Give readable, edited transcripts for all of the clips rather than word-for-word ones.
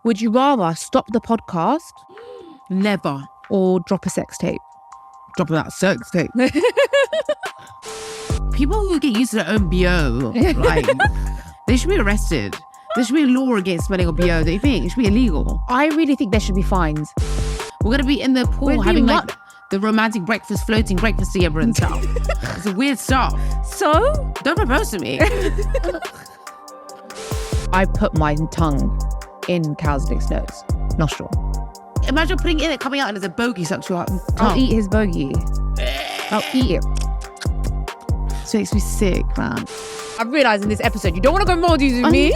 Would you rather stop the podcast Never. or drop a sex tape? Drop that sex tape. People who get used to their own BO, like, they should be arrested. There should be a law against smelling of BO. Don't you think? It should be illegal. I really think there should be fines. We're going to be in the pool having like the romantic breakfast, floating breakfast together and stuff. It's a weird stuff. So? Don't propose to me. I put my tongue in cow's dick's nose, nostril. Imagine putting it in it, coming out and there's a bogey stuck to your tongue. I'll eat his bogey. I'll eat it. This makes me sick, man. I've realised in this episode, you don't want to go Maldives with me.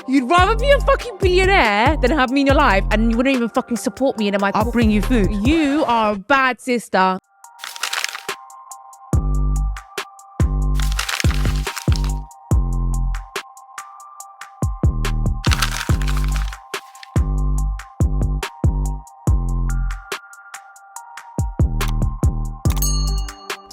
You'd rather be a fucking billionaire than have me in your life, and you wouldn't even fucking support me. And I'll bring you food. You are a bad sister.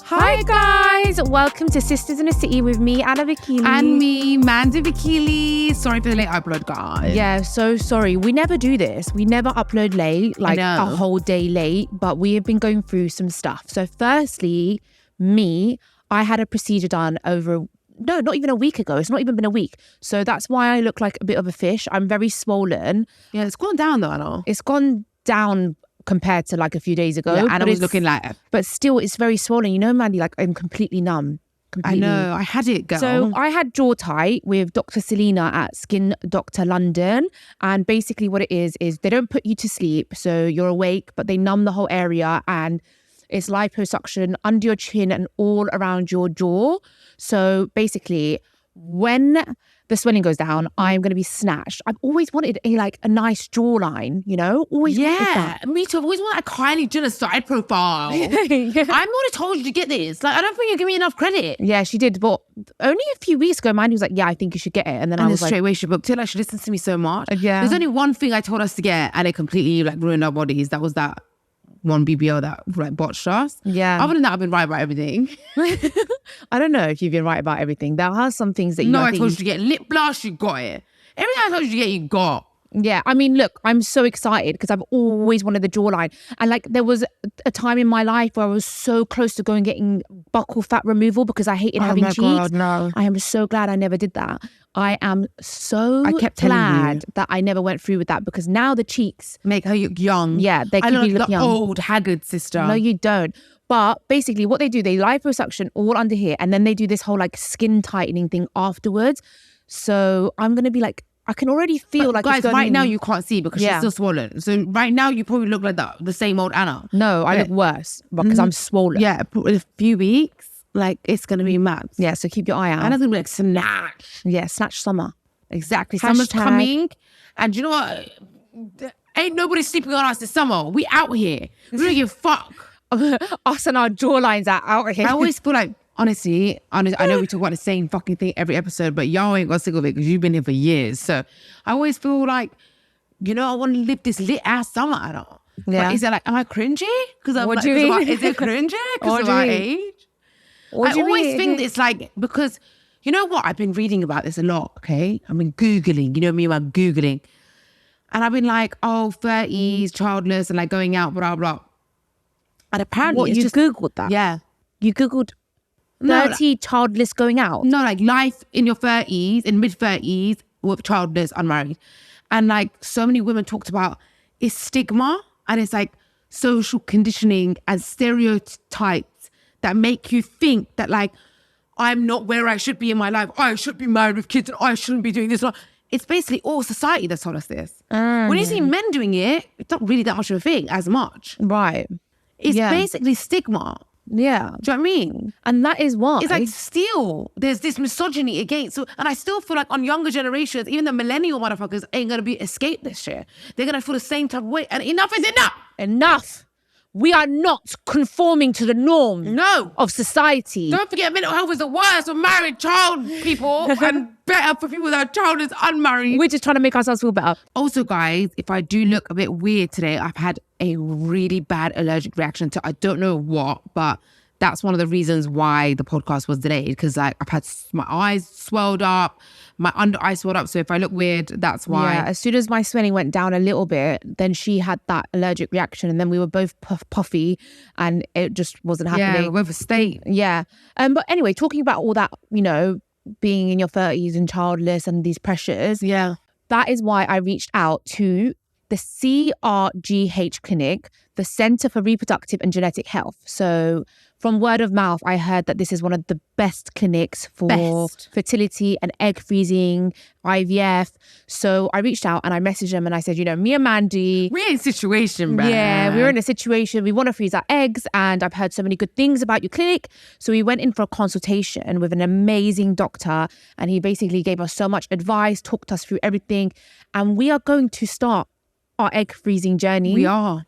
Hi guys, welcome to Sisters in a City with me, Anna Vakili. And me, Mandy Vakili. Sorry for the late upload, guys. Yeah, so sorry. We never do this. We never upload late, like a whole day late, but we have been going through some stuff. So firstly, I had a procedure done not even a week ago. It's not even been a week. So that's why I look like a bit of a fish. I'm very swollen. Yeah, it's gone down though, Anna. It's gone down compared to like a few days ago. Yeah, and I was looking like it. But still, it's very swollen. You know, Mandy, like I'm completely numb. Completely. I know. I had it, girl. So I had jaw tight with Dr. Selena at Skin Doctor London. And basically what it is they don't put you to sleep. So you're awake, but they numb the whole area. And it's liposuction under your chin and all around your jaw. So basically, when the swelling goes down, I'm going to be snatched. I've always wanted a nice jawline, you know? Always wanted that. Me too. I've always wanted a Kylie Jenner side profile. Yeah. I'm already told you to get this. Like, I don't think you're giving me enough credit. Yeah, she did. But only a few weeks ago, Mandy was like, yeah, I think you should get it. And then I was straight away she booked it. Like, she listens to me so much. Yeah. There's only one thing I told us to get and it completely ruined our bodies. That was that one BBL that botched us. Yeah. Other than that, I've been right about everything. I don't know if you've been right about everything. There are some things that I told you to get lip blush, you got it. Everything I told you to get, you got. Yeah, I mean, look, I'm so excited because I've always wanted the jawline. And there was a time in my life where I was so close to going getting buccal fat removal because I hated having cheeks. God, no. I am so glad I never did that. I am so glad that I never went through with that because now the cheeks make her look young. Yeah, they keep you look young. Old, haggard sister. No, you don't. But basically what they do, they liposuction all under here and then they do this whole skin tightening thing afterwards. So I'm going to be I can already feel guys, right now you can't see because she's still swollen. So right now you probably look like the same old Anna. No, I look worse because I'm swollen. Yeah, but in a few weeks, it's going to be mad. Yeah, so keep your eye out. Anna's going to be snatch. Yeah, snatch summer. Exactly. Summer's coming. And you know what? Ain't nobody sleeping on us this summer. We out here. We don't give a fuck. Us and our jawlines are out here. I always feel honestly, I know we talk about the same fucking thing every episode, but y'all ain't got sick of it because you've been here for years. So I always feel I want to live this lit ass summer. I don't. Yeah. But is it am I cringy? Because I'm what do you mean? Is it cringy? Because of our age? I always think it's because you know what? I've been reading about this a lot, okay? I've been Googling, you know me about Googling. And I've been 30s, childless and going out, blah, blah. And apparently you Googled that? Yeah. You Googled 30 childless going out? No, life in your 30s, in mid-30s, with childless, unmarried. And so many women talked about it's stigma and it's social conditioning and stereotypes that make you think that I'm not where I should be in my life. I should be married with kids and I shouldn't be doing this. It's basically all society that's told us this. When you see men doing it, it's not really that much of a thing, as much. Right. It's basically stigma. Yeah. Do you know what I mean? And that is why. It's still, there's this misogyny against. So, and I still feel on younger generations, even the millennial motherfuckers ain't going to escape this shit. They're going to feel the same type of way. And enough is enough. Enough. We are not conforming to the norm of society. Don't forget, mental health is the worst for married child people and better for people that are childless, unmarried. We're just trying to make ourselves feel better. Also, guys, if I do look a bit weird today, I've had a really bad allergic reaction to, I don't know what, but that's one of the reasons why the podcast was delayed, because like I've had my eyes swelled up, my under eye swelled up. So if I look weird, that's why. Yeah, as soon as my swelling went down a little bit, then she had that allergic reaction, and then we were both puffy, and it just wasn't happening. Yeah, we're both a state. Yeah. But anyway, talking about all that, you know, being in your 30s and childless and these pressures. Yeah. That is why I reached out to the CRGH Clinic, the Centre for Reproductive and Genetic Health. So from word of mouth, I heard that this is one of the best clinics for fertility and egg freezing, IVF. So I reached out and I messaged them and I said, you know, me and Mandy, we're in a situation, man. Yeah, we're in a situation. We want to freeze our eggs, and I've heard so many good things about your clinic. So we went in for a consultation with an amazing doctor, and he basically gave us so much advice, talked us through everything, and we are going to start our egg freezing journey. We are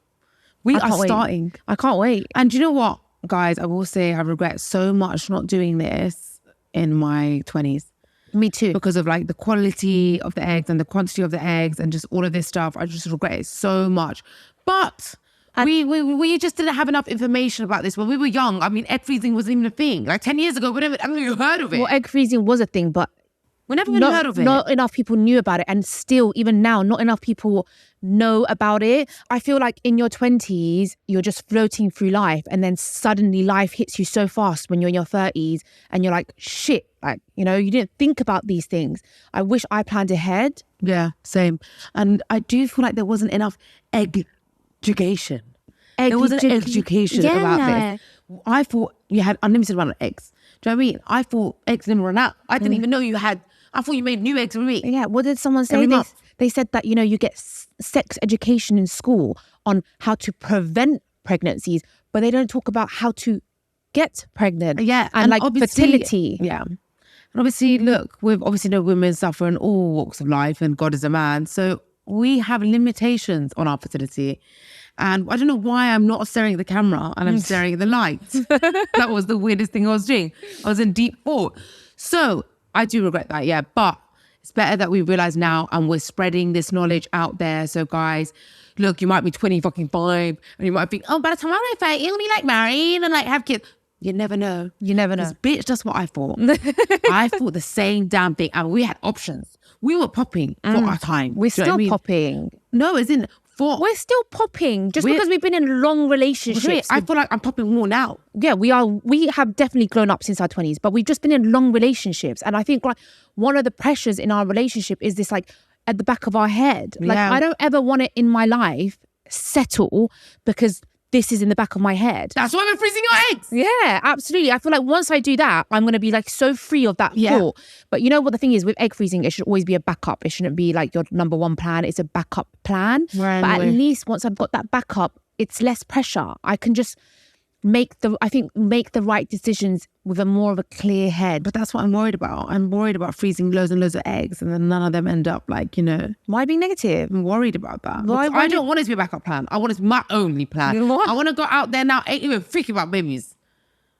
starting. I can't wait. And do you know what, guys? I will say I regret so much not doing this in my 20s. Me too. Because of like the quality of the eggs and the quantity of the eggs and just all of this stuff. I just regret it so much. But we just didn't have enough information about this when we were young. I mean, egg freezing wasn't even a thing. Like 10 years ago, I never even heard of it. Well, egg freezing was a thing, but we never really heard of it. Not enough people knew about it. And still, even now, not enough people know about it. I feel like in your 20s, you're just floating through life. And then suddenly life hits you so fast when you're in your 30s. And you're like, shit, like, you know, you didn't think about these things. I wish I planned ahead. Yeah, same. And I do feel like there wasn't enough education. There wasn't education about this. I thought you had unlimited amount of eggs. Do you know what I mean? I thought eggs didn't run out. I didn't even know you had. I thought you made new eggs every week. Yeah, what did someone say? They said that, you know, you get sex education in school on how to prevent pregnancies, but they don't talk about how to get pregnant. Yeah, and like fertility. Yeah. And obviously, look, we've obviously know women suffer in all walks of life, and God is a man. So we have limitations on our fertility. And I don't know why I'm not staring at the camera and I'm staring at the light. That was the weirdest thing I was doing. I was in deep thought. So I do regret that, yeah. But it's better that we realize now and we're spreading this knowledge out there. So guys, look, you might be 20 fucking 5 and you might think, oh, by the time I'm 30, you'll be like married and like have kids. You never know. You never know. Bitch, that's what I thought. I thought the same damn thing. And we had options. We were popping for our time. We're still popping. No, as in... We're still popping just because we've been in long relationships. I feel like I'm popping more now. Yeah, we are. We have definitely grown up since our 20s, but we've just been in long relationships. And I think like one of the pressures in our relationship is this like at the back of our head. Like I don't ever want it in my life settle because this is in the back of my head. That's why we're freezing your eggs. Yeah, absolutely. I feel like once I do that, I'm going to be like so free of that thought. But you know what the thing is with egg freezing, it should always be a backup. It shouldn't be like your number one plan. It's a backup plan. Right, but at least once I've got that backup, it's less pressure. I can just make the right decisions with a more of a clear head. But that's what I'm worried about. I'm worried about freezing loads and loads of eggs and then none of them end up like, you know. Why be negative? I'm worried about that. I don't want it to be a backup plan. I want it to be my only plan. You know what? I want to go out there now, ain't even freaking about babies.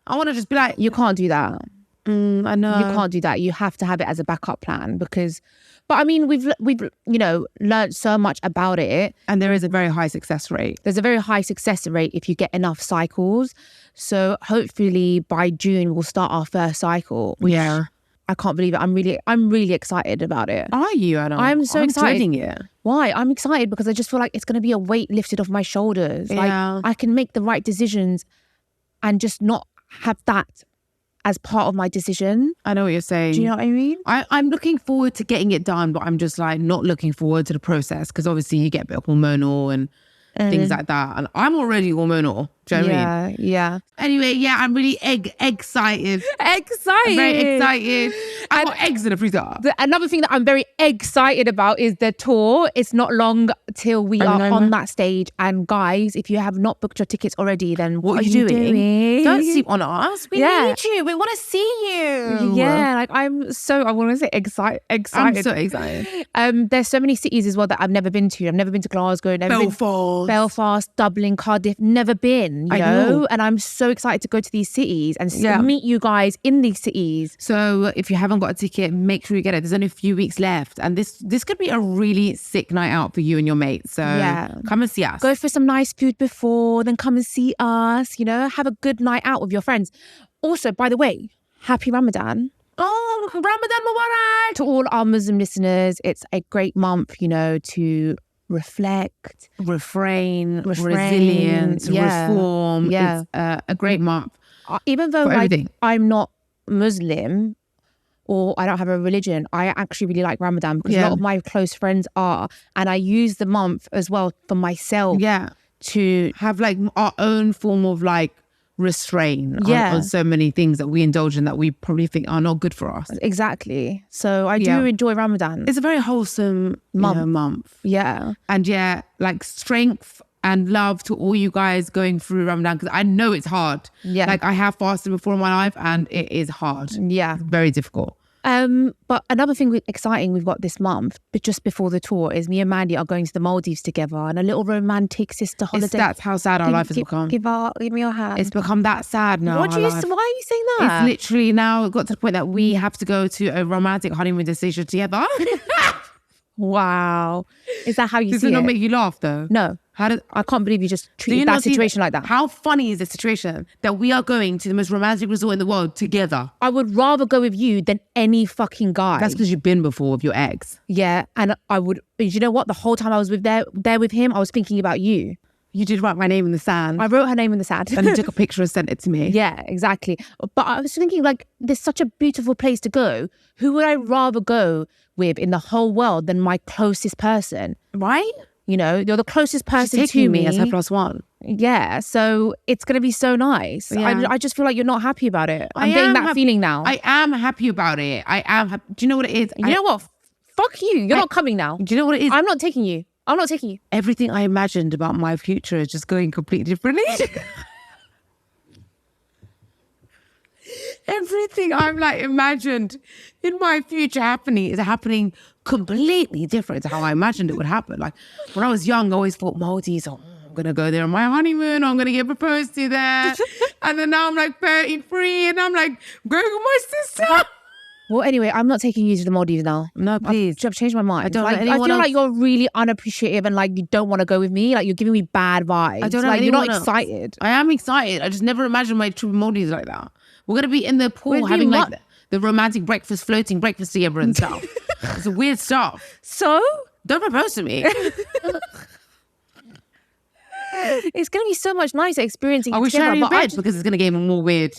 I want to just be like... You can't do that. I know. You can't do that. You have to have it as a backup plan because... But I mean, we've you know, learned so much about it. And there is a very high success rate. There's a very high success rate if you get enough cycles. So hopefully by June, we'll start our first cycle. Yeah. I can't believe it. I'm really excited about it. Are you? I'm so excited. Dreading it. Why? I'm excited because I just feel like it's going to be a weight lifted off my shoulders. Yeah. Like I can make the right decisions and just not have that as part of my decision. I know what you're saying. Do you know what I mean? I'm looking forward to getting it done, but I'm just like not looking forward to the process because obviously you get a bit hormonal and things like that. And I'm already hormonal. Do you know what I mean? Yeah. Anyway, yeah, I'm really excited. I'm very excited. I've got eggs in the freezer. Another thing that I'm very excited about is the tour. It's not long till we are on that stage. And guys, if you have not booked your tickets already, then what are you doing? Don't sleep on us. We need you. We want to see you. Yeah, like I want to say excited. I'm so excited. There's so many cities as well that I've never been to. I've never been to Glasgow. Belfast, Dublin, Cardiff. Never been. fun, you I know? know. And I'm so excited to go to these cities and Yeah. meet you guys in these cities. So if you haven't got a ticket, make sure you get it. There's only a few weeks left. And this could be a really sick night out for you and your mates. So come and see us. Go for some nice food before, then come and see us, you know? Have a good night out with your friends. Also, by the way, happy Ramadan. Oh, Ramadan Mubarak! To all our Muslim listeners, it's a great month, you know, to reflect, refrain, resilience, reform. Yeah. It's a great month. Even though for like everything. I'm not Muslim or I don't have a religion, I actually really like Ramadan because a lot of my close friends are. And I use the month as well for myself. Yeah. To have like our own form of like restraint on so many things that we indulge in that we probably think are not good for us. Exactly. So I do enjoy Ramadan. It's a very wholesome month. Yeah. And like strength and love to all you guys going through Ramadan, because I know it's hard. Yeah. Like I have fasted before in my life and it is hard. Yeah. It's very difficult. But another thing exciting we've got this month, but just before the tour, is me and Mandy are going to the Maldives together on a little romantic sister holiday. That's how sad our life has become. Give me your hand. It's become that sad now. Why are you saying that? It's literally now got to the point that we have to go to a romantic honeymoon destination together. Wow. Is that how you see it? Does it not make you laugh though? No. I can't believe you just treated that situation like that. How funny is the situation that we are going to the most romantic resort in the world together? I would rather go with you than any fucking guy. That's because you've been before with your ex. Yeah. And I would, you know what? The whole time I was there with him, I was thinking about you. You did write my name in the sand. I wrote her name in the sand. And you took a picture and sent it to me. Yeah, exactly. But I was thinking, like, there's such a beautiful place to go. Who would I rather go with in the whole world than my closest person? Right? You know, you're the closest person to me. As her +1. Yeah, so it's going to be so nice. Yeah. I just feel like you're not happy about it. I'm getting that feeling now. I am happy about it. I am happy. Do you know what it is? You know what? Fuck you. You're not coming now. Do you know what it is? I'm not taking you. Everything I imagined about my future is just going completely differently. Everything I'm like imagined in my future is happening completely different to how I imagined it would happen. Like when I was young, I always thought Maldives, I'm gonna go there on my honeymoon, I'm gonna get proposed to there. And then now I'm like 33 and I'm like going with my sister. Well, anyway, I'm not taking you to the Maldives now. No, please. I've changed my mind. I don't like, let anyone I feel else. like you're really unappreciative and like you don't want to go with me. Like you're giving me bad vibes. I don't know like you're not anyone else. excited. I am excited. I just never imagined my trip to Maldives like that. We're gonna be in the pool having like the romantic breakfast, floating breakfast together and stuff. It's a weird stuff. So? Don't propose to me. It's going to be so much nicer experiencing Are we together. sharing a bed? Because it's going to get even more weird.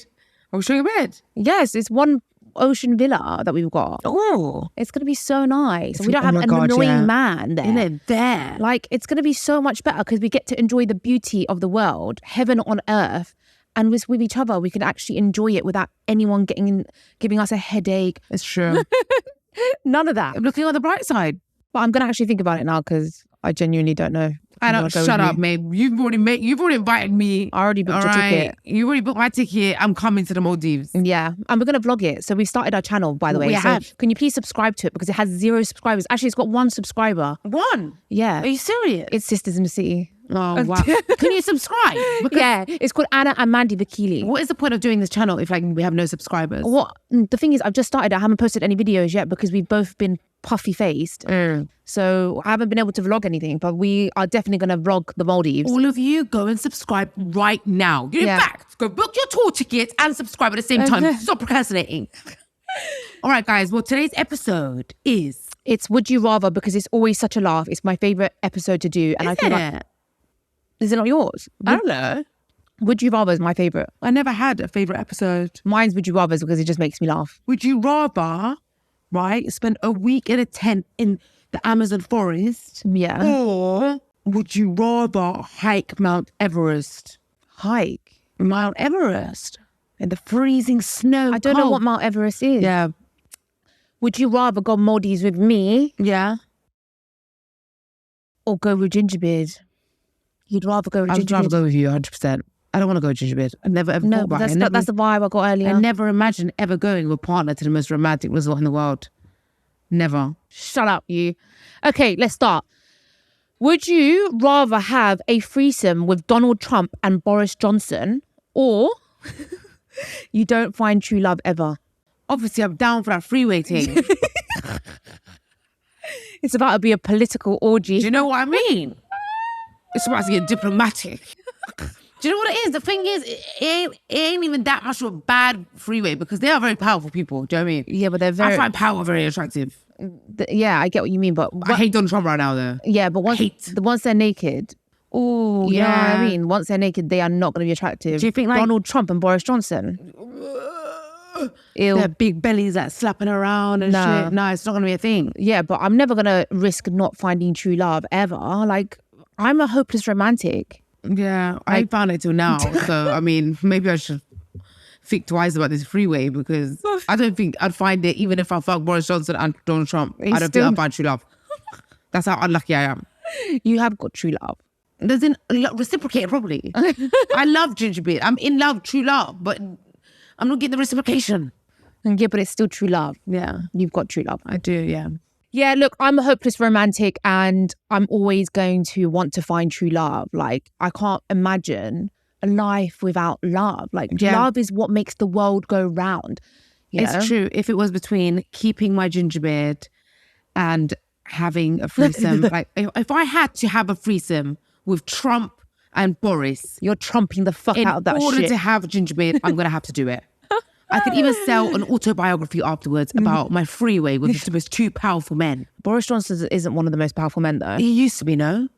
Are we sharing a bed? Yes, it's one ocean villa that we've got. Oh. It's going to be so nice. We don't have an annoying man there. In it there. Like, it's going to be so much better because we get to enjoy the beauty of the world, heaven on earth. And with each other, we can actually enjoy it without anyone giving us a headache. It's true. None of that. I'm looking on the bright side. But I'm going to actually think about it now because I genuinely don't know. I don't. Shut up, mate. You've already invited me. I already booked a ticket. You already booked my ticket. I'm coming to the Maldives. Yeah, and we're gonna vlog it. So we've started our channel, by the way. We so have. Can you please subscribe to it because it has 0 subscribers. Actually, it's got 1 subscriber. 1? Yeah. Are you serious? It's Sisters in the City. Oh wow! Can you subscribe? Because Yeah, it's called Anna and Mandy Vakili. what is the point of doing this channel if like we have no subscribers? What the thing is, I've just started. I haven't posted any videos yet because we've both been puffy faced. So I haven't been able to vlog anything. But we are definitely gonna vlog the Maldives. All of you go and subscribe right now. In fact, go book your tour tickets and subscribe at the same time. Stop procrastinating. All right, guys. Well, today's episode is It's Would You Rather because it's always such a laugh. It's my favorite episode to do, and I feel like is it not yours? I don't know. Would You Rather is my favorite. I never had a favorite episode. Mine's Would You Rather because it just makes me laugh. Would you rather, right, spend a week in a tent in the Amazon forest? Yeah. Or would you rather hike Mount Everest? Hike. Mount Everest in the freezing snow. I don't know what Mount Everest is. Yeah. Would you rather go Maldives with me Yeah. or go with Gingerbeard? You'd rather go with I'd rather Gingerbeard. go with you 100%. I don't want to go to Gingerbeard. I never ever No, thought but about it. that's the vibe I got earlier. I never imagined ever going with a partner to the most romantic resort in the world. Never. Shut up, you. Okay, let's start. Would you rather have a threesome with Donald Trump and Boris Johnson, or you don't find true love ever? Obviously, I'm down for that freeway thing. It's about to be a political orgy. Do you know what I mean? It's about to get diplomatic. Do you know what it is? The thing is, it ain't even that much of a bad freeway because they are very powerful people. Do you know what I mean? Yeah, but they're very... I find power very attractive. Yeah, I get what you mean, but... I hate Donald Trump right now, though. Yeah, but once they're naked... Oh, you know what yeah. I mean? Once they're naked, they are not going to be attractive. Do you think, like... Donald Trump and Boris Johnson? Ew. Their big bellies like slapping around and shit. No, it's not going to be a thing. Yeah, but I'm never going to risk not finding true love ever. Like, I'm a hopeless romantic. Yeah, I ain't found it till now. So, I mean, maybe I should think twice about this freeway because I don't think I'd find it even if I fuck Boris Johnson and Donald Trump. I don't think I'd find true love. That's how unlucky I am. You have got true love. Doesn't reciprocate properly. I love ginger beer. I'm in love, true love, but I'm not getting the reciprocation. Yeah, but it's still true love. Yeah. You've got true love. I do, yeah. Yeah, look, I'm a hopeless romantic and I'm always going to want to find true love. Like, I can't imagine a life without love. Like, love is what makes the world go round. It's true. If it was between keeping my ginger beard and having a threesome, like if I had to have a threesome with Trump and Boris, you're trumping the fuck out of that shit. In order to have a ginger beard, I'm going to have to do it. I could even sell an autobiography afterwards about my freeway with those two powerful men. Boris Johnson isn't one of the most powerful men, though. He used to be, no?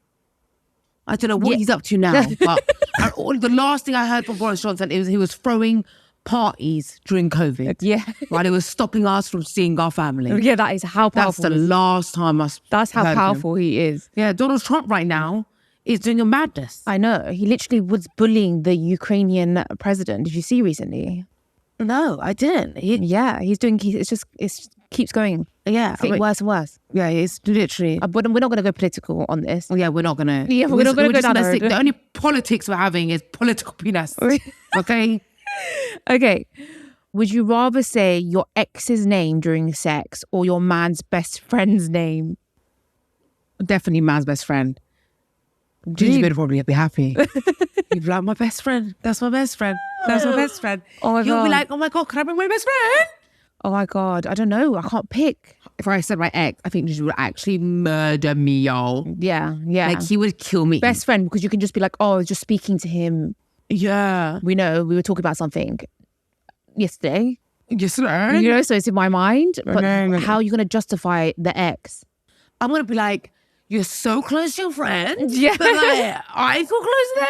I don't know what he's up to now, but the last thing I heard from Boris Johnson is he was throwing parties during COVID. Yeah. While he was stopping us from seeing our family. Yeah, that is how powerful. That's the last time That's how powerful he is. Yeah, Donald Trump right now is doing a madness. I know. He literally was bullying the Ukrainian president. Did you see recently? No, I didn't. It keeps going. Yeah. It's getting worse and worse. Yeah, it's literally. We're not going to go political on this. Yeah, we're not going to. Yeah, we're not going to go down that road. The only politics we're having is political penis. Okay? Okay. Would you rather say your ex's name during sex or your man's best friend's name? Definitely man's best friend. Ginger would probably be happy. You'd be like, my best friend. That's my best friend. That's my best friend. Oh my God. You'll be like, oh my God, can I bring my best friend? Oh my God. I don't know. I can't pick. If I said my ex, I think Ginger would actually murder me, y'all. Yeah, yeah. Like, he would kill me. Best friend, because you can just be like, oh, just speaking to him. Yeah. We know, we were talking about something yesterday. Yesterday? You know, so it's in my mind. But how are you going to justify the ex? I'm going to be like, you're so close to your friends. Yeah. But like, I feel close to them.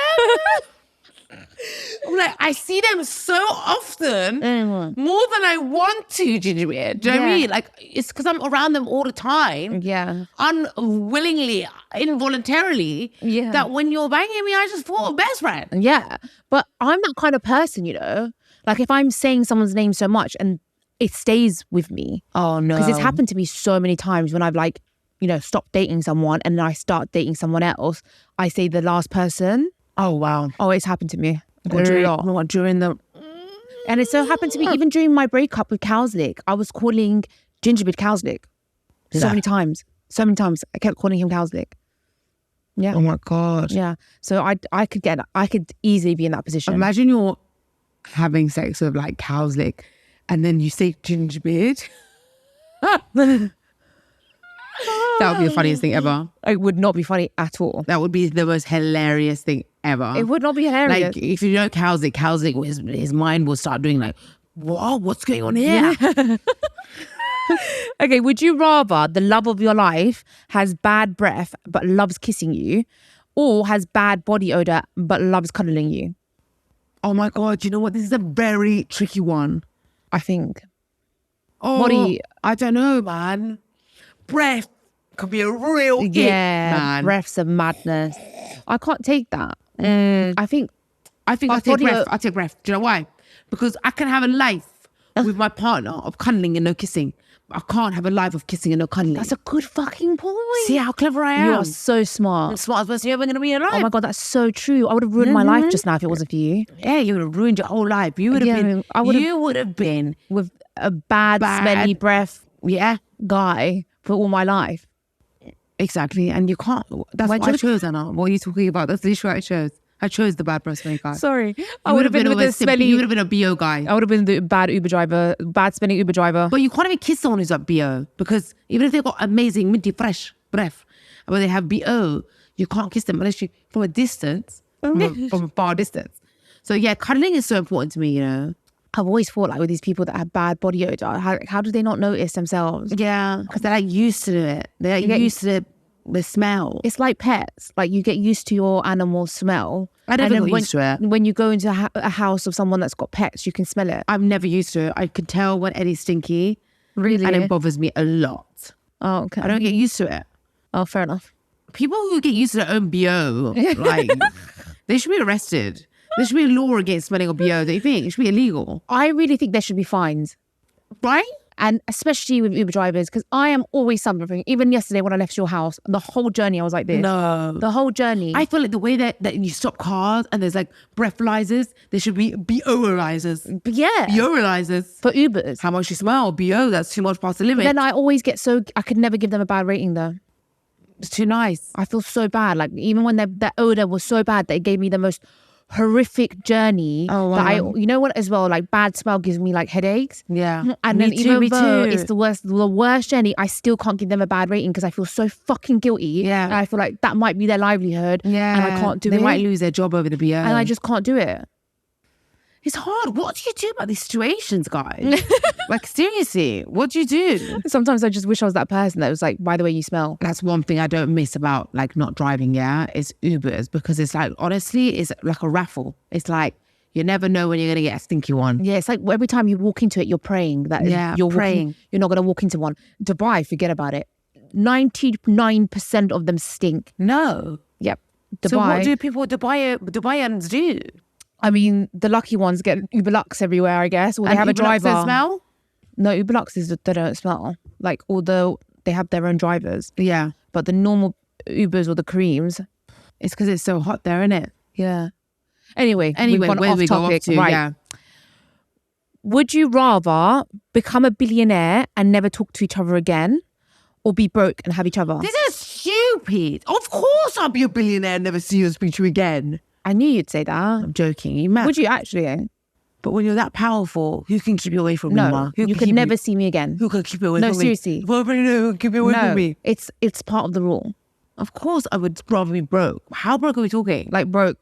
I'm like, I see them so often, more than I want to, Ginger Beer. Do you know what I mean? Like, it's because I'm around them all the time. Yeah. Unwillingly, involuntarily. Yeah. That when you're banging me, I just thought best friend. Yeah. But I'm that kind of person, you know? Like, if I'm saying someone's name so much and it stays with me. Oh, no. Because it's happened to me so many times when I've like, you know, stopped dating someone and then I start dating someone else. I say the last person. Oh, wow. Oh, it's happened to me. During the... And it so happened to me even during my breakup with Cowslick. I was calling Gingerbread Cowslick so many times. So many times. I kept calling him Cowslick. Yeah. Oh my God. Yeah. So I could easily be in that position. Imagine you're having sex with like Cowslick and then you say Gingerbeard. That would be the funniest thing ever. It would not be funny at all. That would be the most hilarious thing ever. It would not be hilarious. Like, if you know Cowslick, his mind will start doing like, whoa, what's going on here? Yeah. Okay, would you rather the love of your life has bad breath but loves kissing you, or has bad body odor but loves cuddling you? Oh my God, you know what? This is a very tricky one. I think. Oh, body, I don't know, man. Breath could be a real ick, man. Breath's a madness. I can't take that. I think I take breath. I take breath. Do you know why? Because I can have a life with my partner of cuddling and no kissing. I can't have a life of kissing and no cuddling. That's a good fucking point. See how clever I am? You are so smart. I'm the smartest person you're ever going to be in life. Oh my God, that's so true. I would have ruined my life just now if it wasn't for you. Yeah, you would have ruined your whole life. You would have been with a bad smelly breath guy for all my life. Exactly. And you can't. That's what I chose, Anna. What are you talking about? That's the issue I chose. I chose the bad person guy. Sorry. I You would have been with the smelly. You would have been a BO guy. I would have been the bad Uber driver, bad smelling Uber driver. But you can't even kiss someone who's at BO because even if they've got amazing, minty, fresh breath, but they have BO, you can't kiss them unless you, from a distance, from a far distance. So yeah, cuddling is so important to me, you know. I've always thought like with these people that have bad body odor, how do they not notice themselves? Yeah, because they're like used to it. They're like used to the smell. It's like pets. Like you get used to your animal smell. I never got used to it. When you go into a house of someone that's got pets, you can smell it. I'm never used to it. I can tell when Eddie's stinky. Really? And it bothers me a lot. Oh, okay. I don't get used to it. Oh, fair enough. People who get used to their own BO, like, they should be arrested. There should be a law against smelling of BO. Don't you think? It should be illegal. I really think there should be fines. Right? And especially with Uber drivers, because I am always suffering. Even yesterday when I left your house, the whole journey I was like this. No. The whole journey. I feel like the way that you stop cars and there's like breathalyzers, there should be BO-alyzers. Yeah. BO-alyzers. For Ubers. How much you smell? BO, that's too much past the limit. Then I always get I could never give them a bad rating though. It's too nice. I feel so bad. Like even when that odor was so bad that it gave me the most horrific journey. Oh, wow. That you know what as well, like bad smell gives me like headaches. Yeah. And me then too, even me though too. it's the worst journey, I still can't give them a bad rating because I feel so fucking guilty. Yeah. And I feel like that might be their livelihood. Yeah. And I can't do it. They might lose their job over the BO. And I just can't do it. It's hard. What do you do about these situations, guys? Like, seriously, what do you do? Sometimes I just wish I was that person that was like, by the way you smell. That's one thing I don't miss about like not driving, yeah, is Ubers, because it's like, honestly, it's like a raffle. It's like, you never know when you're going to get a stinky one. Yeah, it's like every time you walk into it, you're praying that you're praying. You're not going to walk into one. Dubai, forget about it. 99% of them stink. No. Yep. Dubai. So what do people, Dubaians do? I mean, the lucky ones get Uber Lux everywhere, I guess, or they have a driver. Uber Lux smell? No, Uber Lux is they don't smell. Like, although they have their own drivers. Yeah. But the normal Ubers or the creams, it's because it's so hot there, isn't it? Yeah. Anyway, where we go off to, right. yeah. Would you rather become a billionaire and never talk to each other again, or be broke and have each other? This is stupid. Of course I'll be a billionaire and never see you and speak to you again. I knew you'd say that. I'm joking. You mad? Would you actually? But when you're that powerful, who can keep you away from me, No, Ma? you can never see me again. Who can keep you away No, from me? seriously. Well, who can keep you away from me? It's part of the rule. Of course I would rather be broke. How broke are we talking? Like broke.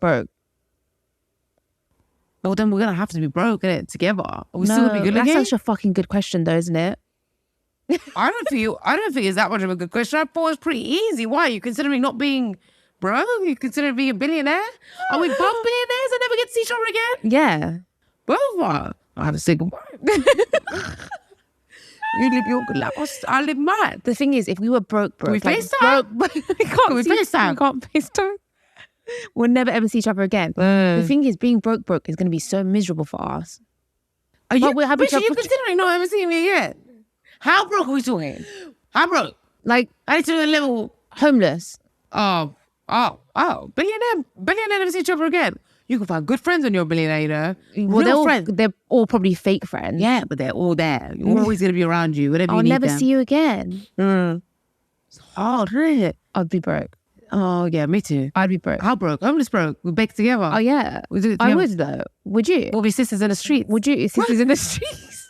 Well, then we're going to have to be broke, innit? Together. Are we still going to be good looking? That's such a fucking good question though, isn't it? I don't think it's that much of a good question. I thought it was pretty easy. Why? Are you considering not being broke? You considering being a billionaire? Are we both billionaires and never get to see each other again? Yeah. Both are. I have to say goodbye. You live your good life. I live mine. The thing is, if we were broke, Can we FaceTime? we can't we see- FaceTime? We can't FaceTime. We'll never ever see each other again. The thing is, being broke is going to be so miserable for us. Are you, we're happy Richard, to- you considering not ever seeing me again? How broke are we talking? How broke? Like I need to do a little. homeless. Oh. Billionaire never see each other again. You can find good friends when you're a billionaire, you know. Well, Real friends. they're all probably fake friends. Yeah, but they're all there. You're always going to be around you whenever I'll you need never them. see you again. It's hard, isn't it? I'd be broke. Oh, yeah, me too. I'd be broke. How broke? Homeless broke. We bake together. Oh yeah, We do it I together. would though. Would you? We'll be sisters in the street. Would you? Sisters in the streets.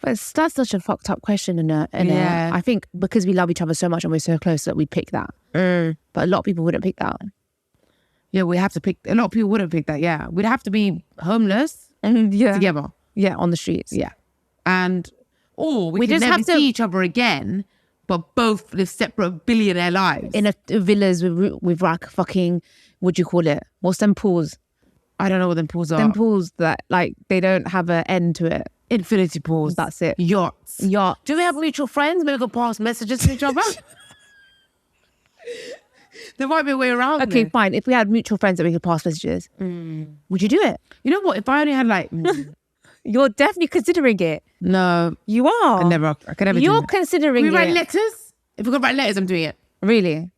But that's such a fucked up question, Yeah. I think because we love each other so much and we're so close that we'd pick that. But a lot of people wouldn't pick that. Yeah, we have to pick. A lot of people wouldn't pick that. Yeah, we'd have to be homeless Yeah. together. Yeah, on the streets. Yeah, or we We could just never have to- see each other again, but both live separate billionaire lives. In a villas with like fucking, what do you call it? What's them pools? I don't know what them pools are. Them pools that like they don't have an end to it. Infinity pools. That's it. Yachts. Yacht. Do we have mutual friends? Maybe we could pass messages to each other. There might be a way around Okay, this. fine. If we had mutual friends that we could pass messages, would you do it? You know what? If I only had like You're definitely considering it. no, You are. I could never do You're it. considering Can we it. write letters? If we could write letters, I'm doing it. Really?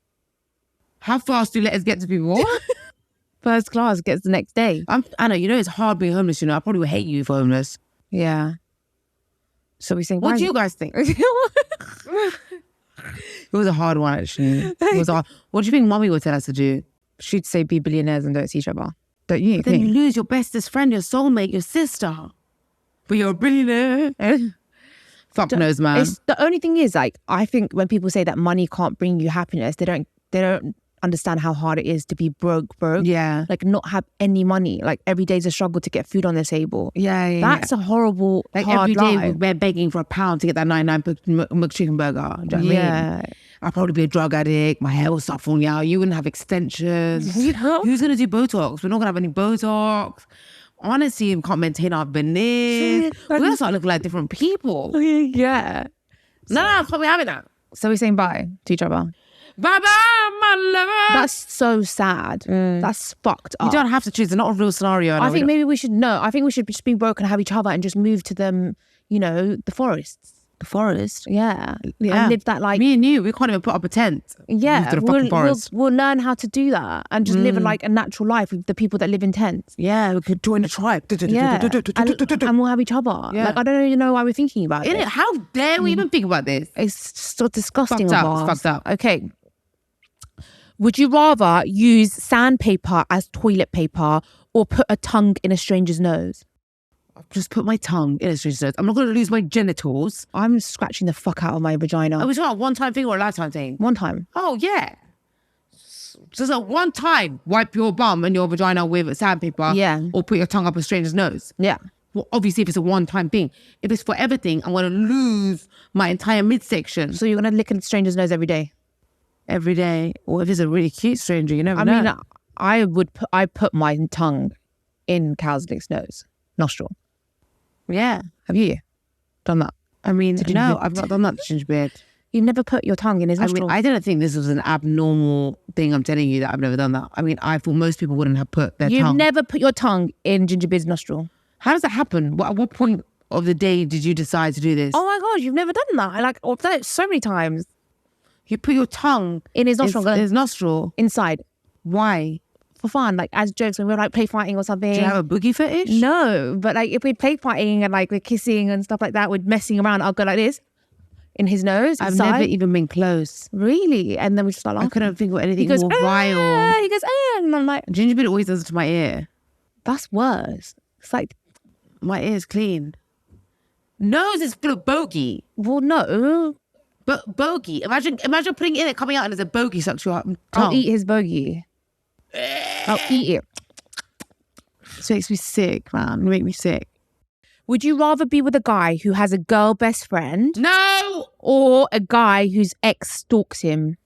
How fast do letters get to people? First class gets the next day. Anna, you know it's hard being homeless, you know. I probably would hate you if homeless. Yeah. So we saying, What do you guys think? It was a hard one, actually. It was hard. What do you think Mummy would tell us to do? She'd say be billionaires and don't see each other. Don't you Then you think? lose your bestest friend, your soulmate, your sister. But you're a billionaire. Fuck knows, man. It's, the only thing is, like, I think when people say that money can't bring you happiness, they don't understand how hard it is to be broke. Yeah. Like, not have any money. Like, every day's a struggle to get food on the table. Yeah. That's a horrible, like hard every day life. we're begging for £1 to get that 99 McChicken burger. Do you know what I mean? I'd probably be a drug addict. My hair will start falling out. You wouldn't have extensions. You know? Who's going to do Botox? We're not going to have any Botox. Honestly, we can't maintain our veneers. We're going to start looking like different people. Yeah. No, can't be having that. So we're saying bye to each other. Bye-bye, my lover. That's so sad. That's fucked up. You don't have to choose. It's not a real scenario. I think maybe we should I think we should just be broke and have each other and just move to them, the forests. The forest. Yeah. Yeah. And live that like... Me and you, we can't even put up a tent. Yeah. Move to the fucking forest. We'll learn how to do that and just live like a natural life with the people that live in tents. Yeah, we could join a tribe. Yeah. And we'll have each other. Yeah. Like, I don't even know why we're thinking about it. How dare we even think about this? It's so disgusting. Fucked up. of us. It's fucked up. Okay. Would you rather use sandpaper as toilet paper or put a tongue in a stranger's nose? Just put my tongue in a stranger's nose. I'm not going to lose my genitals. I'm scratching the fuck out of my vagina. Are we talking about one-time thing or a lifetime thing? One time. Oh, yeah. Just a one-time wipe your bum and your vagina with sandpaper. Yeah. Or put your tongue up a stranger's nose. Yeah. Well, obviously, if it's a one-time thing. If it's for everything, I'm going to lose my entire midsection. So you're going to lick a stranger's nose every day? Every day. Or if it's a really cute stranger, you never know. I mean, I put my tongue in Cowslick's nose, nostril. Yeah. Have you done that? I mean, Did you no, do- I've not done that to Gingerbeard. You've never put your tongue in his I nostril? mean, I didn't think this was an abnormal thing. I'm telling you that I've never done that. I mean, I thought most people wouldn't have put their You've tongue. never put your tongue in Gingerbeard's nostril? How does that happen? At what point of the day did you decide to do this? Oh my God, you've never done that. I've done it so many times. You put your tongue In his nostril. in his nostril. Inside. Why? For fun, like as jokes when we're like play fighting or something. Do you have a boogie fetish? No, but like if we're play fighting and like we're kissing and stuff like that, we're messing around, I'll go like this in his nose. I've inside. never even been close. Really? And then we just start I laughing. couldn't think of anything He goes, more "Ah," vile. he goes, "Ah," and I'm like, Gingerbeard always does it to my ear. that's worse. It's like, My ear is clean. Nose is full of bogey. well, no, But bogey. Imagine putting it in it, coming out, and there's a bogey stuck to your tongue. I'll eat his bogey. I'll eat it. This makes me sick, man. You make me sick. Would you rather be with a guy who has a girl best friend No! or a guy whose ex stalks him?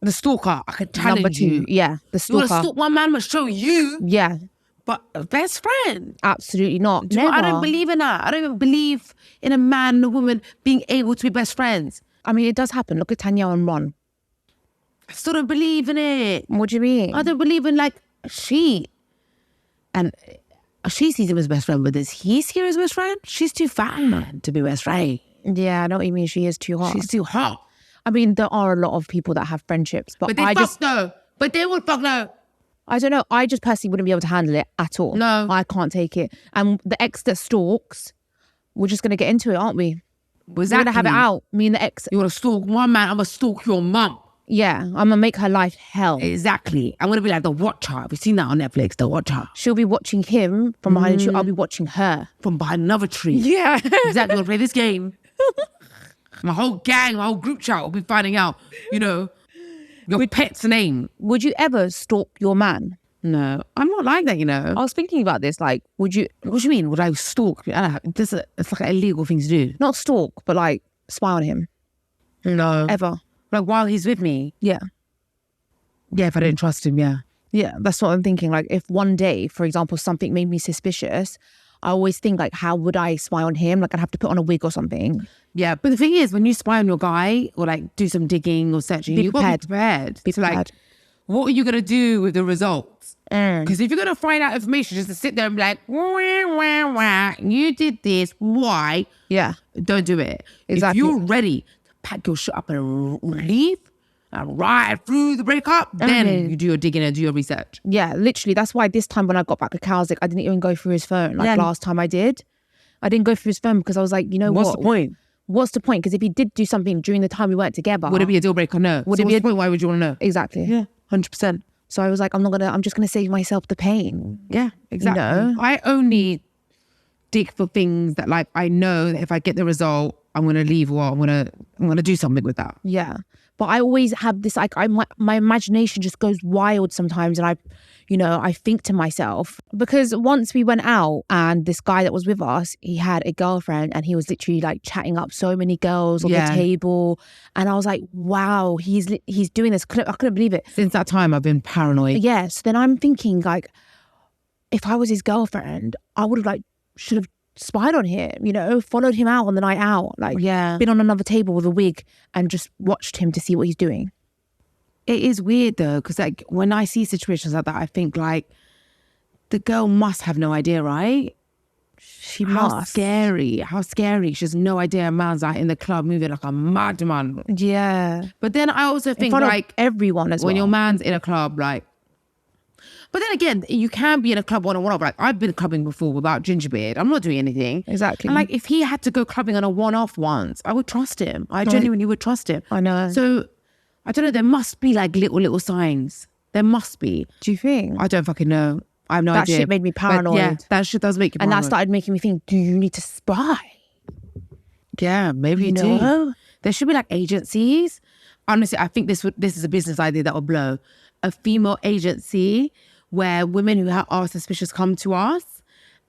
The stalker. I can challenge Number 2. you. Yeah, the You want stalker. to stalk one man, must show you. Yeah, But a best friend. absolutely not. Do you know, Never. I don't believe in that. I don't even believe in a man and a woman being able to be best friends. I mean, it does happen. Look at Tanya and Ron. I still don't believe in it. What do you mean? I don't believe in she. And she sees him as best friend, but does he see her as best friend? She's too fat, man, to be best friend. Yeah, I know what you mean. She is too hot. She's too hot. I mean, there are a lot of people that have friendships, but But they I fuck just, no. But they would fuck no. I don't know. I just personally wouldn't be able to handle it at all. No. I can't take it. And the ex that stalks, we're just going to get into it, aren't we? We're going to have it out. Me and the ex. You want to stalk one man, I'm going to stalk your mum. Yeah, I'm going to make her life hell. Exactly. I'm going to be like the Watcher. Have you seen that on Netflix? The Watcher. She'll be watching him from behind I'll be watching her. From behind another tree. Yeah. Exactly. I'm going to play this game. My whole gang, my whole group chat will be finding out, your pet's name. Would you ever stalk your man? No, I'm not like that, I was thinking about this. Like, would you What do you mean? Would I stalk? It's like an illegal thing to do. not stalk, but like spy on him? No. Ever? Like while he's with me? Yeah. Yeah, if I didn't trust him, yeah. Yeah, that's what I'm thinking. Like, if one day, for example, something made me suspicious, I always think, like, how would I spy on him? Like, I'd have to put on a wig or something. Yeah, but the thing is, when you spy on your guy or like do some digging or searching, Be you've got to prepared. be prepared. Be So, like, prepared. what are you going to do with the results? Mm. Because if you're going to find out information just to sit there and be like, wah, wah, wah, you did this, why? Yeah. Don't do it. Exactly. If you're ready to pack your shit up and leave and ride through the breakup, then you do your digging and do your research. Yeah, literally. That's why this time when I got back to Cowsick, I didn't even go through his phone. Like Yeah. last time I did. I didn't go through his phone because I was like, you know What's what? the point? what's the point? Because if he did do something during the time we weren't together, Would it be a deal breaker? No. Would So it be what's the point? Why would you want to know? exactly? Yeah, 100%. So I was like, I'm just gonna save myself the pain. Yeah, exactly. know? I only dig for things that like I know that if I get the result, I'm gonna leave or I'm gonna do something with that. Yeah. But I always have this, like, my imagination just goes wild sometimes. And I think to myself, because once we went out and this guy that was with us, he had a girlfriend and he was literally like chatting up so many girls on the table. And I was like, wow, he's doing this. I couldn't believe it. Since that time, I've been paranoid. Yes. Then I'm thinking, like, if I was his girlfriend, I would have should have spied on him, followed him out on the night out, been on another table with a wig and just watched him to see what he's doing. It is weird though, because like when I see situations like that, I think like the girl must have no idea, right? She How must. scary. She has no idea a man's out in the club moving like a madman. Yeah. But then I also think In front like of everyone as when well. your man's in a club, like, but then again, you can be in a club one-on-one. Like I've been clubbing before without Gingerbeard. I'm not doing anything. Exactly. And like if he had to go clubbing on a one-off once, I would trust him. I genuinely would trust him. I know. So I don't know. There must be like little signs. There must be. Do you think? I don't fucking know. I have no idea. That shit made me But paranoid. yeah, that shit does make you And paranoid. that started making me think, do you need to spy? Yeah, maybe you do. There should be like agencies. Honestly, I think this is a business idea that will blow. A female agency where women who are suspicious come to us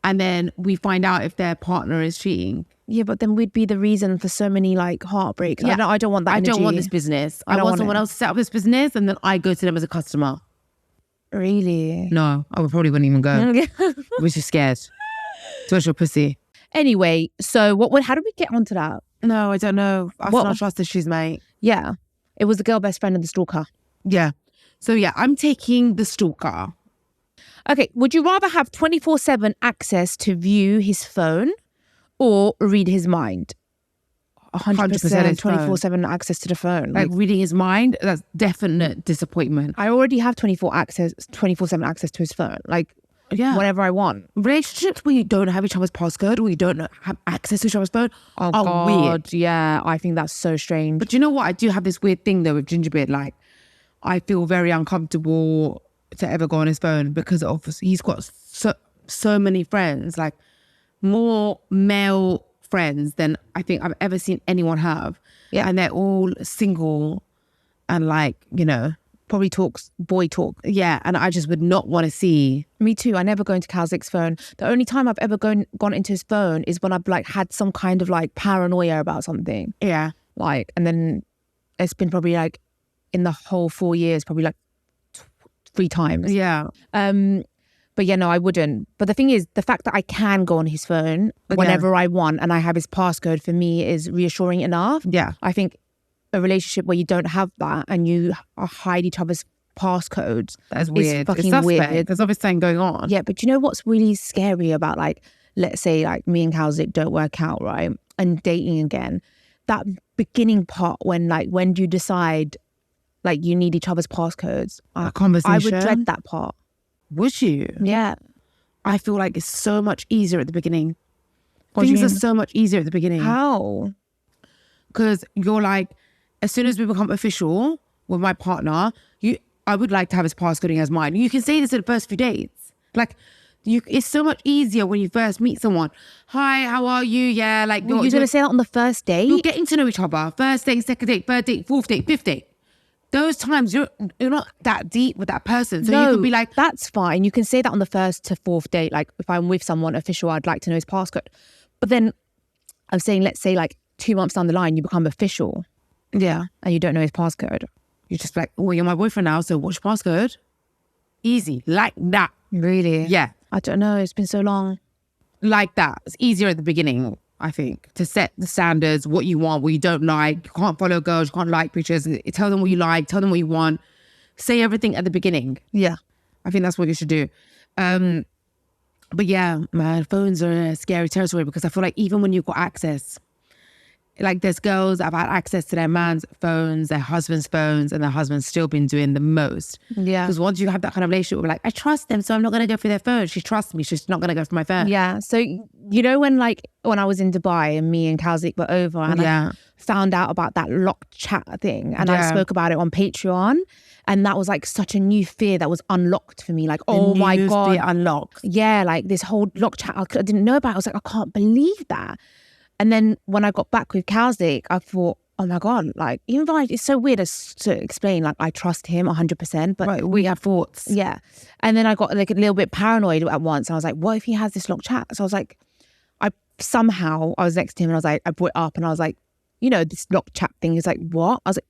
and then we find out if their partner is cheating. Yeah, but then we'd be the reason for so many like heartbreaks. Yeah. I don't want that I energy. don't want this business. I don't want want someone it. else to set up this business and then I go to them as a customer. Really? No, I probably wouldn't even go. We're just scared. Social pussy. Anyway, so how did we get onto that? No, I don't know. I What? don't trust issues, mate. Yeah. It was the girl best friend and the stalker. Yeah. So yeah, I'm taking the stalker. Okay, would you rather have 24/7 access to view his phone or read his mind? 100% his phone. 24/7 access to the phone. Like reading his mind, that's definite disappointment. I already have 24/7 access to his phone. Like, Yeah. whenever I want. Relationships where you don't have each other's passcode or you don't have access to each other's phone are God, weird. yeah, I think that's so strange. But you know what? I do have this weird thing though with Gingerbeard. Like, I feel very uncomfortable to ever go on his phone because he's got so many friends, like more male friends than I think I've ever seen anyone have. Yeah. And they're all single and like, Probably boy talk. yeah. And I just would not want to see. Me too. I never go into Kazik's phone. The only time I've ever gone into his phone is when I've like had some kind of like paranoia about something. Yeah. Like, and then it's been probably like in the whole 4 years, probably like 3 times. Yeah. But yeah, no, I wouldn't. But the thing is, the fact that I can go on his phone whenever I want and I have his passcode for me is reassuring enough. Yeah. I think a relationship where you don't have that and you hide each other's passcodes That's is weird. fucking It's weird. suspect. There's obviously something going on. Yeah, but you know what's really scary about like, let's say like me and Kazik don't work out, right? And dating again. That beginning part when do you decide like you need each other's passcodes? A conversation. I would dread that part. Would you? Yeah. I feel like it's so much easier at the beginning. What do you Things are mean? so much easier at the beginning. How? Because you're like, as soon as we become official with my partner, I would like to have his passcode as mine. You can say this in the first few dates. Like, it's so much easier when you first meet someone. Hi, how are you? Yeah, like You're going to say that on the first date? you're getting to know each other. First date, second date, third date, fourth date, fifth date. Those times you're not that deep with that person. So you could be like, that's fine. You can say that on the first to fourth date. Like if I'm with someone official, I'd like to know his passcode. But then I'm saying, let's say like 2 months down the line, you become official yeah. and you don't know his passcode. You're just like, well, you're my boyfriend now, so what's your passcode? Easy, like that. Really? Yeah, I don't know. It's been so long. like that. It's easier at the beginning, I think, to set the standards, what you want, what you don't like. You can't follow girls, you can't like pictures. Tell them what you like, tell them what you want. Say everything at the beginning. Yeah. I think that's what you should do. But yeah, man, phones are a scary territory because I feel like even when you've got access, like there's girls that have had access to their man's phones, their husband's phones, and their husband's still been doing the most. Yeah. Because once you have that kind of relationship, we're like, I trust them, so I'm not going to go through their phone. She trusts me, she's not going to go through my phone. Yeah. So You know when I was in Dubai and me and Kalzik were over and I found out about that locked chat thing and I spoke about it on Patreon, and that was like such a new fear that was unlocked for me. Like, oh my God. Unlocked. Yeah, like this whole locked chat I didn't know about. I was like, I can't believe that. And then when I got back with Kalzik, I thought, oh my God, like, even though it's so weird to explain, like, I trust him 100%, but right, we have thoughts. Yeah. And then I got like a little bit paranoid at once. I was like, what if he has this locked chat? So I was like, I was next to him and I was like, I brought it up and I was like, you know, this locked chat thing is like, what? I was like,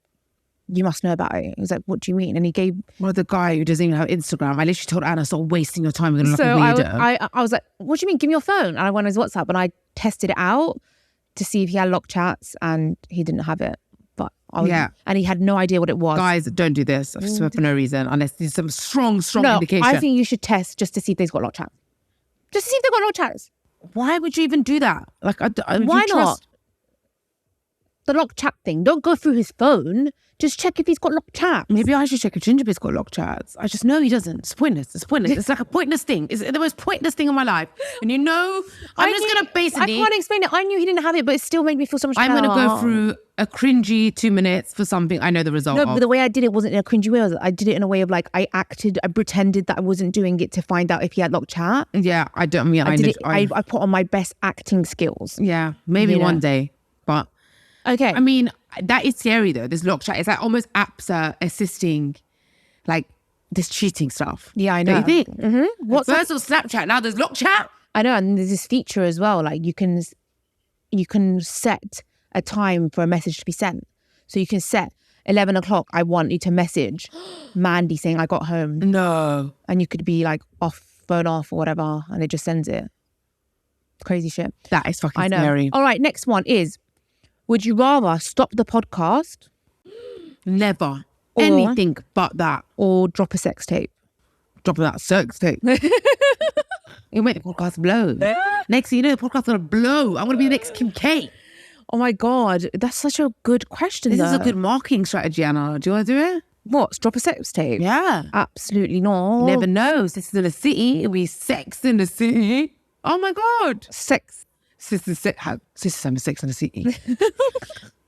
you must know about it. He was like, what do you mean? And he gave... Well, the guy who doesn't even have Instagram, I literally told Anna, stop wasting your time. We're going to look at weirdo. I was like, what do you mean? Give me your phone. And I went on his WhatsApp and I tested it out to see if he had locked chats and he didn't have it. But and he had no idea what it was. Guys, don't do this for no reason unless there's some strong indication. I think you should test just to see if they've got locked chats. Just to see if they've got locked chats. Why would you even do that? Like, why not? The locked chat thing. Don't go through his phone. Just check if he's got locked chats. Maybe I should check if Gingerbeard's got locked chats. I just know he doesn't. It's pointless. It's pointless. It's like a pointless thing. It's the most pointless thing in my life. And you know, I'm just going to basically... I can't explain it. I knew he didn't have it, but it still made me feel so much better. I'm going to go through a cringy 2 minutes for something I know the result of. No, but the way I did it wasn't in a cringy way. I did it in a way of like, I pretended that I wasn't doing it to find out if he had locked chat. Yeah, I put on my best acting skills. Yeah, maybe one day, but... Okay. I mean, that is scary though. This lock chat. It's like almost apps are assisting like this cheating stuff. Yeah, I know. Don't you think? Mm-hmm. What's first was Snapchat, now there's lock chat. I know, and there's this feature as well. Like you can set a time for a message to be sent. So you can set 11 o'clock. I want you to message Mandy saying I got home. No. And you could be like phone off or whatever, and it just sends it. Crazy shit. That is fucking scary. All right, next one is, would you rather stop the podcast? Never. Anything but that. Or drop a sex tape? Drop that sex tape. You make the podcast blow. Next thing you know, the podcast's going to blow. I'm going to be the next Kim K. Oh my God. That's such a good question, This is a good marketing strategy, Anna. Do you want to do it? What? Drop a sex tape? Yeah. Absolutely not. Never knows. This is in a city. It'll be sex in the city. Oh my God. Sex. Sister's having sex in the city.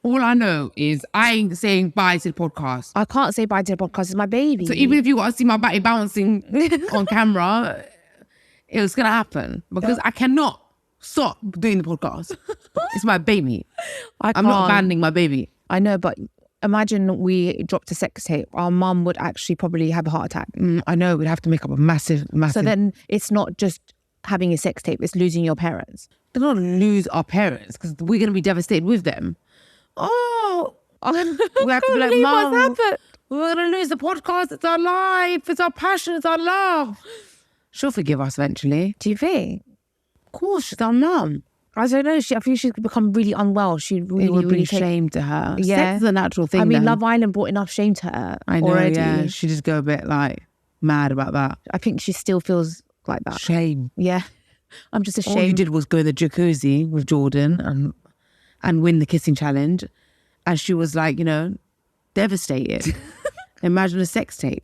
All I know is I ain't saying bye to the podcast. I can't say bye to the podcast. It's my baby. So even if you want to see my body bouncing on camera, it's going to happen because I cannot stop doing the podcast. It's my baby. I'm not abandoning my baby. I know, but imagine we dropped a sex tape. Our mum would actually probably have a heart attack. I know. We'd have to make up a massive... So then it's not just having a sex tape, it's losing your parents. They're not lose our parents because we're going to be devastated with them. Oh, we have to be like, Mum, we're going to lose the podcast. It's our life. It's our passion. It's our love. She'll forgive us eventually. Do you think? Of course, she's our mum. I don't know. I think she's become really unwell. She really, it would really bring shame to her. Yeah. Sex is a natural thing. I mean, then. Love Island brought enough shame to her I know, already. Yeah. She just go a bit like mad about that. I think she still feels like that. Shame. Yeah. I'm just ashamed. All you did was go in the jacuzzi with Jordan and win the kissing challenge. And she was like, you know, devastated. Imagine a sex tape.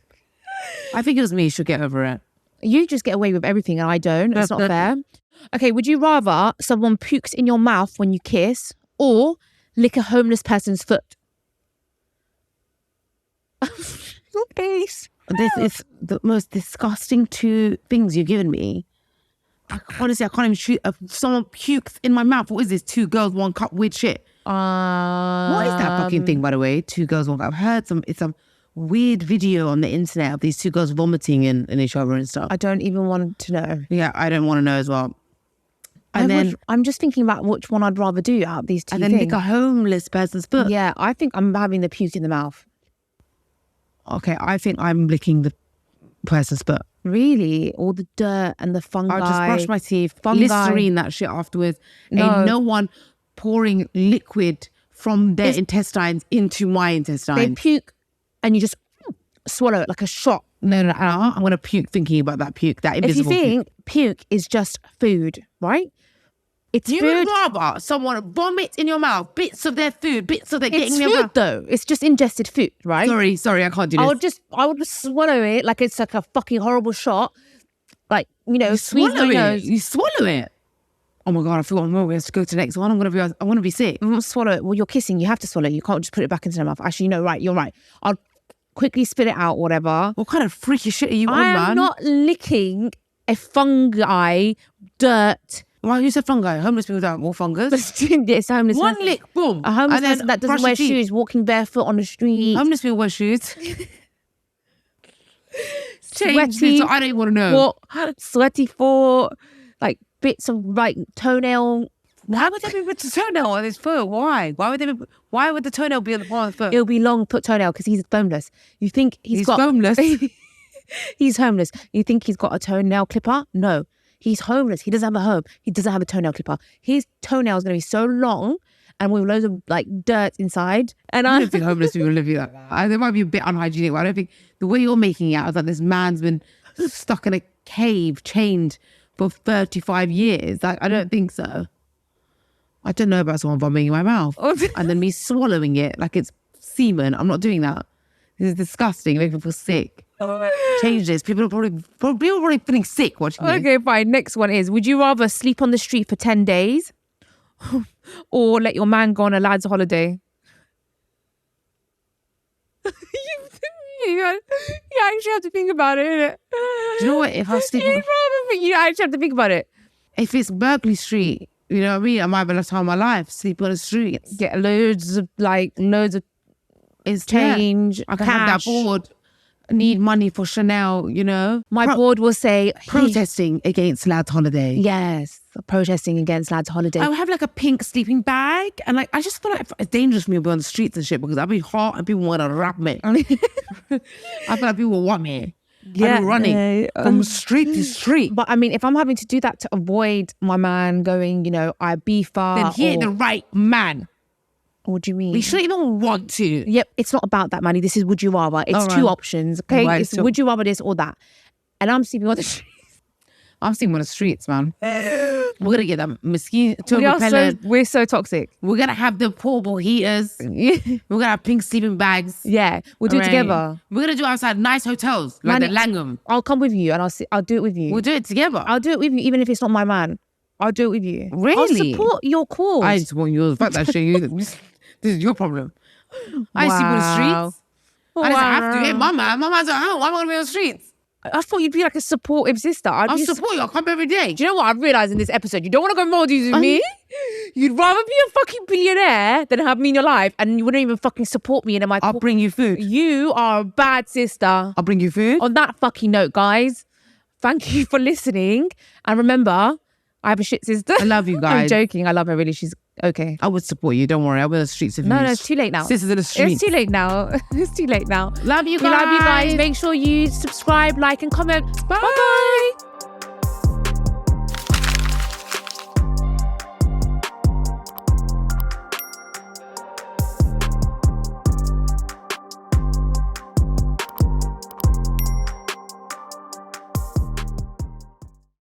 I think it was me. She'll get over it. You just get away with everything and I don't. It's not fair. Okay, would you rather someone pukes in your mouth when you kiss or lick a homeless person's foot? Your face. This is the most disgusting 2 things you've given me. Honestly, I can't even shoot. If someone pukes in my mouth, what is this? 2 girls, 1 cup, weird shit. What is that fucking thing, by the way? 2 girls, 1 cup. I've heard it's some weird video on the internet of these 2 girls vomiting in each other and stuff. I don't even want to know. Yeah, I don't want to know as well. And I'm just thinking about which one I'd rather do out of these 2 things. And then lick a homeless person's foot. Yeah, I think I'm having the puke in the mouth. Okay, I think I'm licking the person's foot. Really? All the dirt and the fungi. I'll just brush my teeth, Listerine that shit afterwards. No. Ain't no one pouring liquid from their intestines into my intestines. They puke and you just swallow it like a shot. No, I'm going to puke thinking about that puke, that invisible If you think puke is just food, right? It's you food. would rather someone vomit in your mouth, bits of their food, bits of their getting It's in your food mouth. Though. It's just ingested food, right? Sorry, I can't do this. I would just swallow it like it's like a fucking horrible shot. Like, you know, squeeze my nose. You swallow it. oh my God, I forgot more. We have to go to the next one. I'm going to be sick. Swallow it. Well, you're kissing. You have to swallow it. You can't just put it back into the mouth. Actually, no, right. You're right. I'll quickly spit it out, whatever. What kind of freaky shit are you on, man? I'm not licking a fungi, dirt. Why you said fungi? Homeless people don't want fungus. It's homeless. One lick, boom. A homeless And then person that doesn't brush wear your teeth. shoes, walking barefoot on the street. Homeless people wear shoes. Sweaty. So I don't even want to know. What? Sweaty for like bits of like toenail. Why would they be with the toenail on his foot? Why? Why would the toenail be on the part of the foot? It'll be long foot toenail because he's homeless. You think he's got homeless? He's homeless. You think he's got a toenail clipper? No. He's homeless. He doesn't have a home. He doesn't have a toenail clipper. His toenail is going to be so long and with loads of like dirt inside. And I don't think homeless people live like that. They might be a bit unhygienic, but I don't think the way you're making it out is like this man's been stuck in a cave, chained for 35 years. Like, I don't think so. I don't know about someone vomiting in my mouth and then me swallowing it like it's semen. I'm not doing that. This is disgusting. It makes me feel sick. Change this. People are probably feeling sick watching this. Okay, fine. Next one is, would you rather sleep on the street for 10 days or let your man go on a lad's holiday? You actually have to think about it, innit? Do you know what? If I sleep you actually have to think about it. If it's Berkeley Street, you know what I mean? I might have enough time of my life, sleep on the streets. Get loads of change, I can cash. have that board. Need money for Chanel, you know. My board will say protesting against lads' holiday. Yes, protesting against lads' holiday. I would have like a pink sleeping bag, and like I just feel like it's dangerous for me to be on the streets and shit because I'd be hot and people want to rap me. I feel like people want me. Yeah, I'd be running from street to street. But I mean, if I'm having to do that to avoid my man going, you know, Ibiza, then he ain't the right man. What do you mean? We shouldn't even want to. Yep, it's not about that, Manny. This is would you rather. It's two options, okay? Right, it's would you rather this or that. And I'm sleeping on the streets. I'm sleeping on the streets, man. We're going to get them mosquito repellent. We're so toxic. We're going to have the portable heaters. We're going to have pink sleeping bags. Yeah, we'll do it together. We're going to do outside nice hotels, like the Langham. I'll come with you and I'll do it with you. We'll do it together. I'll do it with you, even if it's not my man. I'll do it with you. Really? I'll support your cause. I support yours. Fuck that shit. This is your problem. I sleep on the streets. I just have to. Hey, my man's at home. I'm going to be on the streets. I thought you'd be like a supportive sister. I'll support you. I'll come every day. Do you know what I've realised in this episode? You don't want to go Maldives with me. You'd rather be a fucking billionaire than have me in your life, and you wouldn't even fucking support me. And I'll bring you food. You are a bad sister. I'll bring you food. On that fucking note, guys, thank you for listening. And remember, I have a shit sister. I love you guys. I'm joking. I love her really. She's okay. I would support you. Don't worry. I'll be on the streets of you. No, it's too late now. Sisters in the streets. It's too late now. It's too late now. Love you guys. We love you guys. Make sure you subscribe, like, and comment. Bye. Bye-bye.